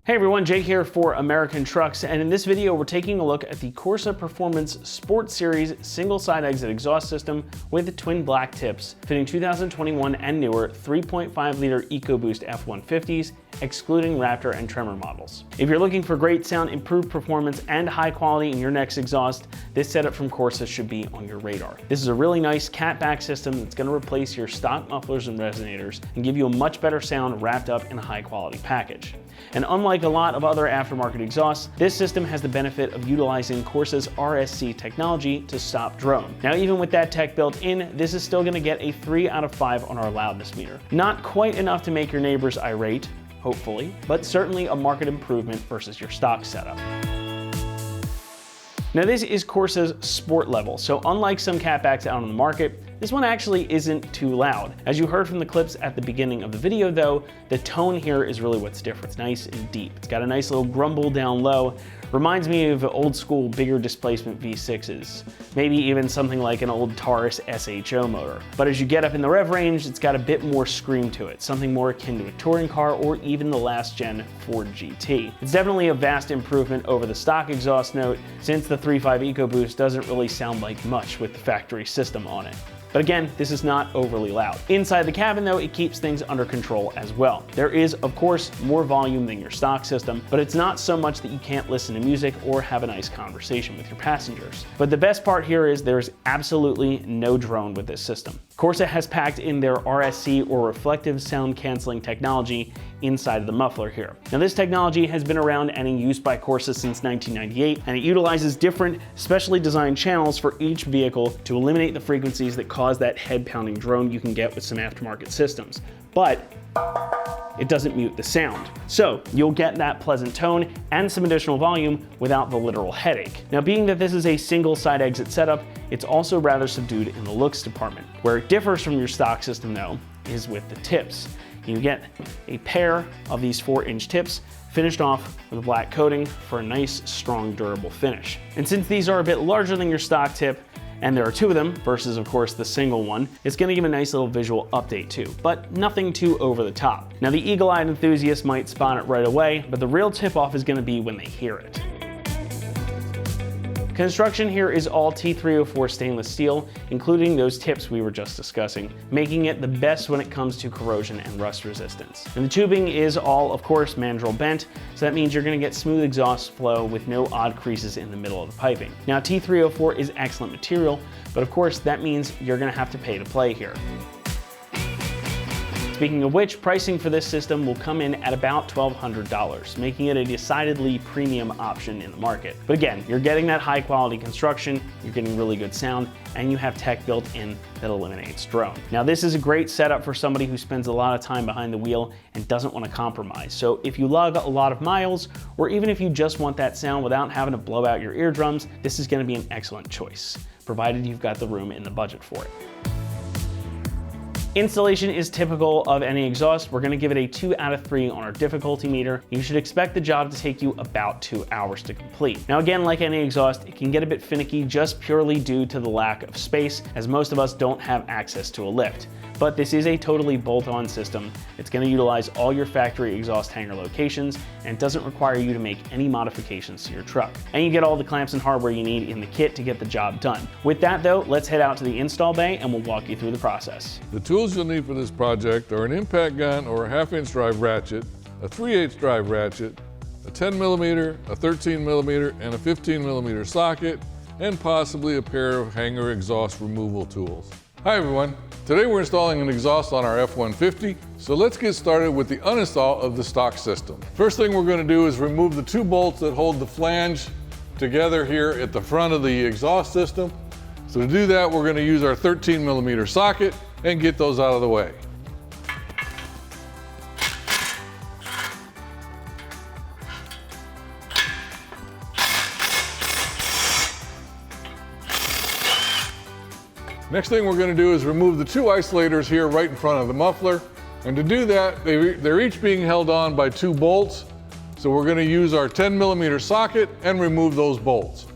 Hey everyone, Jake here for American Trucks, and in this video we're taking a look at the Corsa Performance Sport Series single side exit exhaust system with twin black tips, fitting 2021 and newer 3.5 liter EcoBoost F-150s, excluding Raptor and Tremor models. If you're looking for great sound, improved performance, and high quality in your next exhaust, this setup from Corsa should be on your radar. This is a really nice catback system that's going to replace your stock mufflers and resonators and give you a much better sound wrapped up in a high quality package. And unlike a lot of other aftermarket exhausts, this system has the benefit of utilizing Corsa's RSC technology to stop drone. Now, even with that tech built in, this is still going to get a 3 out of 5 on our loudness meter. Not quite enough to make your neighbors irate, hopefully, but certainly a marked improvement versus your stock setup. Now, this is Corsa's sport level, so unlike some catbacks out on the market, this one actually isn't too loud. As you heard from the clips at the beginning of the video though, the tone here is really what's different. It's nice and deep. It's got a nice little grumble down low. Reminds me of old school bigger displacement V6s. Maybe even something like an old Taurus SHO motor. But as you get up in the rev range, it's got a bit more scream to it. Something more akin to a touring car or even the last gen Ford GT. It's definitely a vast improvement over the stock exhaust note, since the 3.5 EcoBoost doesn't really sound like much with the factory system on it. But again, this is not overly loud. Inside the cabin though, it keeps things under control as well. There is, of course, more volume than your stock system, but it's not so much that you can't listen to music or have a nice conversation with your passengers. But the best part here is there's absolutely no drone with this system. Corsa has packed in their RSC or reflective sound canceling technology inside of the muffler here. Now, this technology has been around and in use by Corsa since 1998, and it utilizes different specially designed channels for each vehicle to eliminate the frequencies that cause that head-pounding drone you can get with some aftermarket systems. But it doesn't mute the sound. So you'll get that pleasant tone and some additional volume without the literal headache. Now, being that this is a single side exit setup, it's also rather subdued in the looks department. Where it differs from your stock system though, is with the tips. You get a pair of these 4-inch tips finished off with a black coating for a nice, strong, durable finish. And since these are a bit larger than your stock tip, and there are 2 of them versus, of course, the single one, it's gonna give a nice little visual update too, but nothing too over the top. Now, the eagle-eyed enthusiast might spot it right away, but the real tip-off is gonna be when they hear it. Construction here is all T304 stainless steel, including those tips we were just discussing, making it the best when it comes to corrosion and rust resistance. And the tubing is all, of course, mandrel bent, so that means you're gonna get smooth exhaust flow with no odd creases in the middle of the piping. Now, T304 is excellent material, but of course that means you're gonna have to pay to play here. Speaking of which, pricing for this system will come in at about $1,200, making it a decidedly premium option in the market. But again, you're getting that high quality construction, you're getting really good sound, and you have tech built in that eliminates drone. Now, this is a great setup for somebody who spends a lot of time behind the wheel and doesn't want to compromise. So if you lug a lot of miles, or even if you just want that sound without having to blow out your eardrums, this is going to be an excellent choice, provided you've got the room in the budget for it. Installation is typical of any exhaust. We're gonna give it a 2 out of 3 on our difficulty meter. You should expect the job to take you about 2 hours to complete. Now, again, like any exhaust, it can get a bit finicky just purely due to the lack of space, as most of us don't have access to a lift. But this is a totally bolt-on system. It's gonna utilize all your factory exhaust hanger locations and doesn't require you to make any modifications to your truck. And you get all the clamps and hardware you need in the kit to get the job done. With that though, let's head out to the install bay and we'll walk you through the process. The tools you'll need for this project are an impact gun or a 1/2-inch drive ratchet, a 3/8 drive ratchet, a 10mm, a 13mm, and a 15mm socket, and possibly a pair of hanger exhaust removal tools. Hi everyone. Today we're installing an exhaust on our F-150, so let's get started with the uninstall of the stock system. First thing we're going to do is remove the 2 bolts that hold the flange together here at the front of the exhaust system. So to do that, we're going to use our 13mm socket and get those out of the way. Next thing we're going to do is remove the 2 isolators here right in front of the muffler. And to do that, they're each being held on by 2 bolts. So we're going to use our 10mm socket and remove those bolts.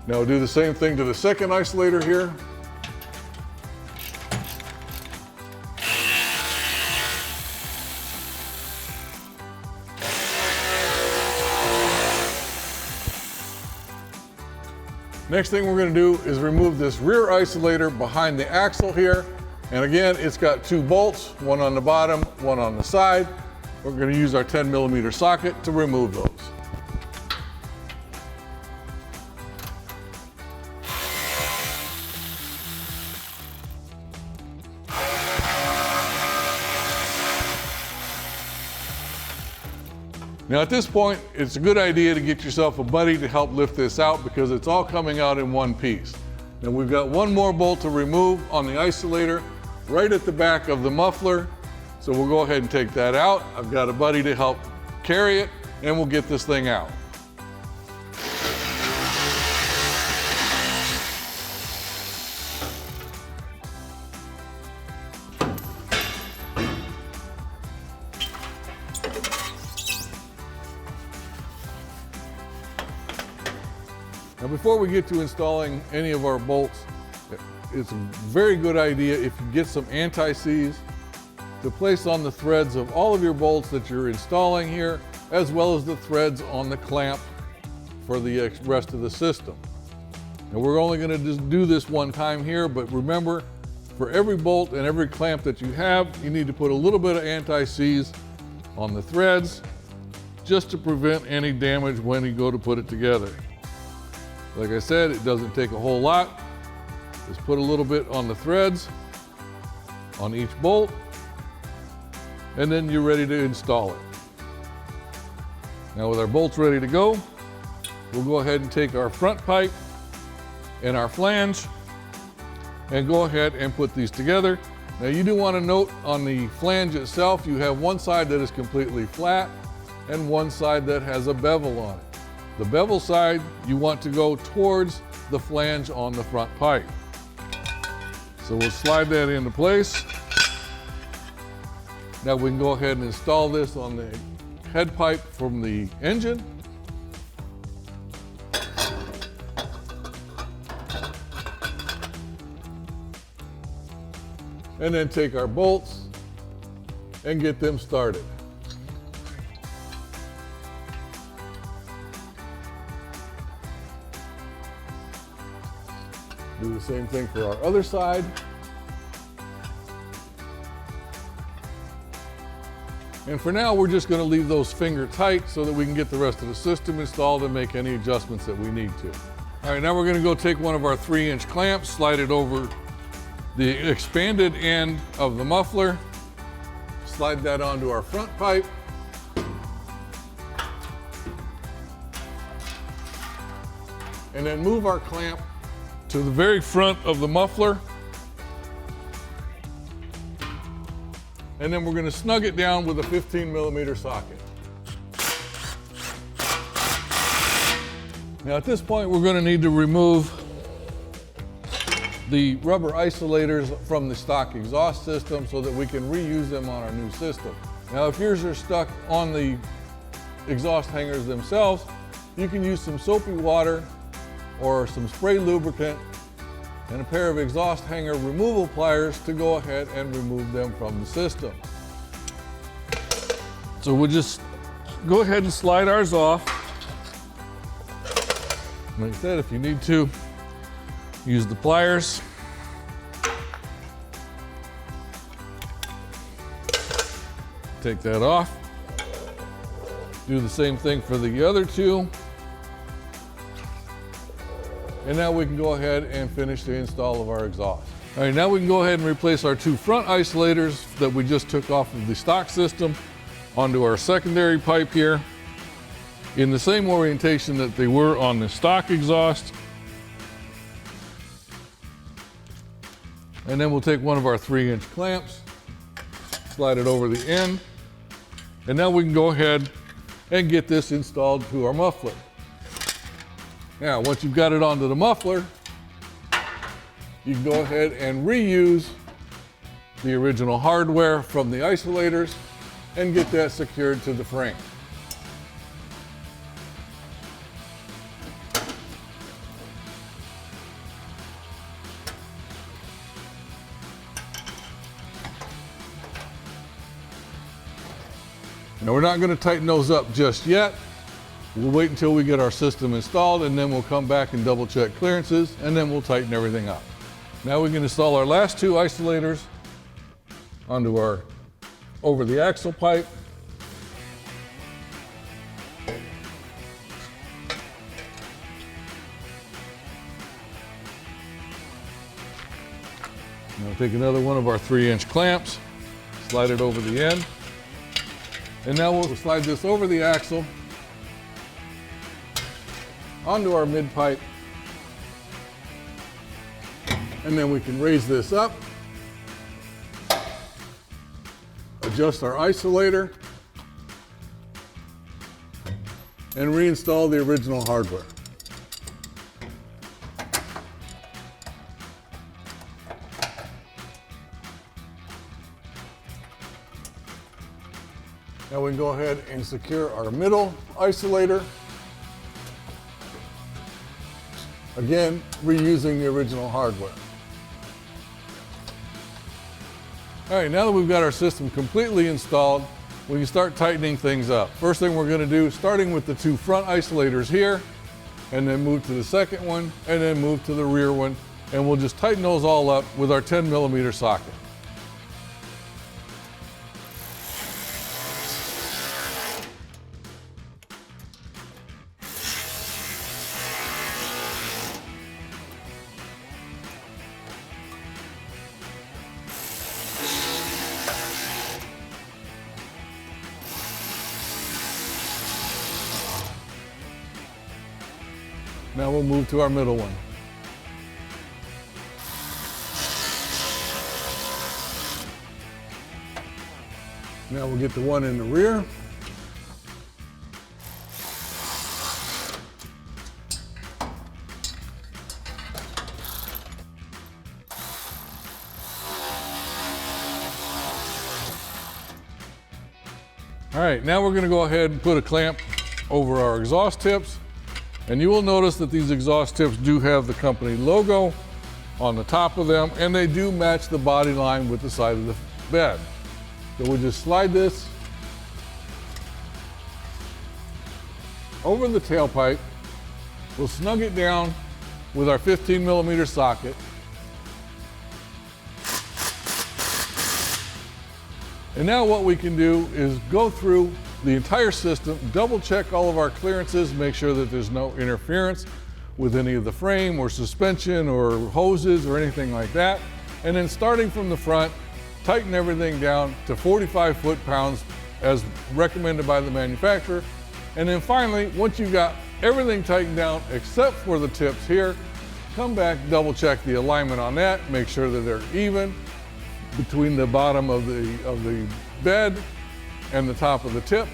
Now do the same thing to the second isolator here. Next thing we're going to do is remove this rear isolator behind the axle here. And again, it's got two bolts, one on the bottom, one on the side. We're going to use our 10mm socket to remove those. Now at this point, it's a good idea to get yourself a buddy to help lift this out because it's all coming out in one piece. Now we've got one more bolt to remove on the isolator right at the back of the muffler. So we'll go ahead and take that out. I've got a buddy to help carry it and we'll get this thing out. Now before we get to installing any of our bolts, it's a very good idea if you get some anti-seize to place on the threads of all of your bolts that you're installing here, as well as the threads on the clamp for the rest of the system. Now we're only going to just do this one time here, but remember, for every bolt and every clamp that you have, you need to put a little bit of anti-seize on the threads just to prevent any damage when you go to put it together. Like I said, it doesn't take a whole lot. Just put a little bit on the threads on each bolt, and then you're ready to install it. Now with our bolts ready to go, we'll go ahead and take our front pipe and our flange and go ahead and put these together. Now you do want to note on the flange itself, you have one side that is completely flat and one side that has a bevel on it. The bevel side, you want to go towards the flange on the front pipe. So we'll slide that into place. Now we can go ahead and install this on the head pipe from the engine. And then take our bolts and get them started. Do the same thing for our other side. And for now, we're just going to leave those finger tight so that we can get the rest of the system installed and make any adjustments that we need to. All right, now we're going to go take one of our 3-inch clamps, slide it over the expanded end of the muffler, slide that onto our front pipe, and then move our clamp to the very front of the muffler. And then we're going to snug it down with a 15mm socket. Now at this point, we're going to need to remove the rubber isolators from the stock exhaust system so that we can reuse them on our new system. Now if yours are stuck on the exhaust hangers themselves, you can use some soapy water or some spray lubricant and a pair of exhaust hanger removal pliers to go ahead and remove them from the system. So we'll just go ahead and slide ours off. Like I said, if you need to, use the pliers. Take that off. Do the same thing for the other two. And now we can go ahead and finish the install of our exhaust. All right, now we can go ahead and replace our two front isolators that we just took off of the stock system onto our secondary pipe here in the same orientation that they were on the stock exhaust. And then we'll take one of our 3-inch clamps, slide it over the end, and now we can go ahead and get this installed to our muffler. Now, once you've got it onto the muffler, you can go ahead and reuse the original hardware from the isolators and get that secured to the frame. Now we're not going to tighten those up just yet. We'll wait until we get our system installed, and then we'll come back and double check clearances, and then we'll tighten everything up. Now we can install our last two isolators onto our over the axle pipe. Now take another one of our 3-inch clamps, slide it over the end, and now we'll slide this over the axle onto our mid pipe, and then we can raise this up, adjust our isolator, and reinstall the original hardware. Now we can go ahead and secure our middle isolator. Again, reusing the original hardware. All right, now that we've got our system completely installed, we can start tightening things up. First thing we're going to do, starting with the two front isolators here, and then move to the second one, and then move to the rear one, and we'll just tighten those all up with our 10mm socket. Now we'll move to our middle one. Now we'll get the one in the rear. All right, now we're going to go ahead and put a clamp over our exhaust tips. And you will notice that these exhaust tips do have the company logo on the top of them, and they do match the body line with the side of the bed. So we'll just slide this over the tailpipe. We'll snug it down with our 15mm socket. And now what we can do is go through the entire system, double check all of our clearances, make sure that there's no interference with any of the frame or suspension or hoses or anything like that. And then starting from the front, tighten everything down to 45 foot-pounds as recommended by the manufacturer. And then finally, once you've got everything tightened down except for the tips here, come back, double check the alignment on that, make sure that they're even between the bottom of the bed and the top of the tip.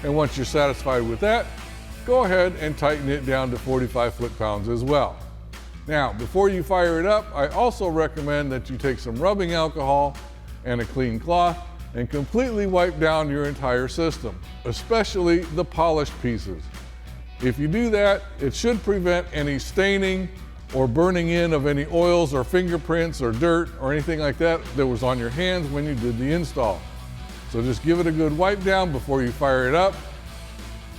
And once you're satisfied with that, go ahead and tighten it down to 45 foot-pounds as well. Now, before you fire it up, I also recommend that you take some rubbing alcohol and a clean cloth and completely wipe down your entire system, especially the polished pieces. If you do that, it should prevent any staining or burning in of any oils or fingerprints or dirt or anything like that that was on your hands when you did the install. So just give it a good wipe down before you fire it up,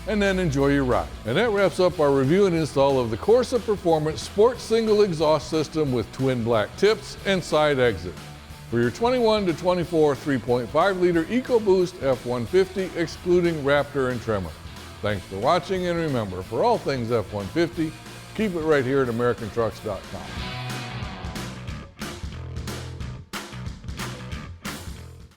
and then enjoy your ride. And that wraps up our review and install of the Corsa Performance Sport Single Exhaust System with twin black tips and side exit for your 21 to 24 3.5 liter EcoBoost F-150 excluding Raptor and Tremor. Thanks for watching, and remember, for all things F-150, keep it right here at AmericanTrucks.com.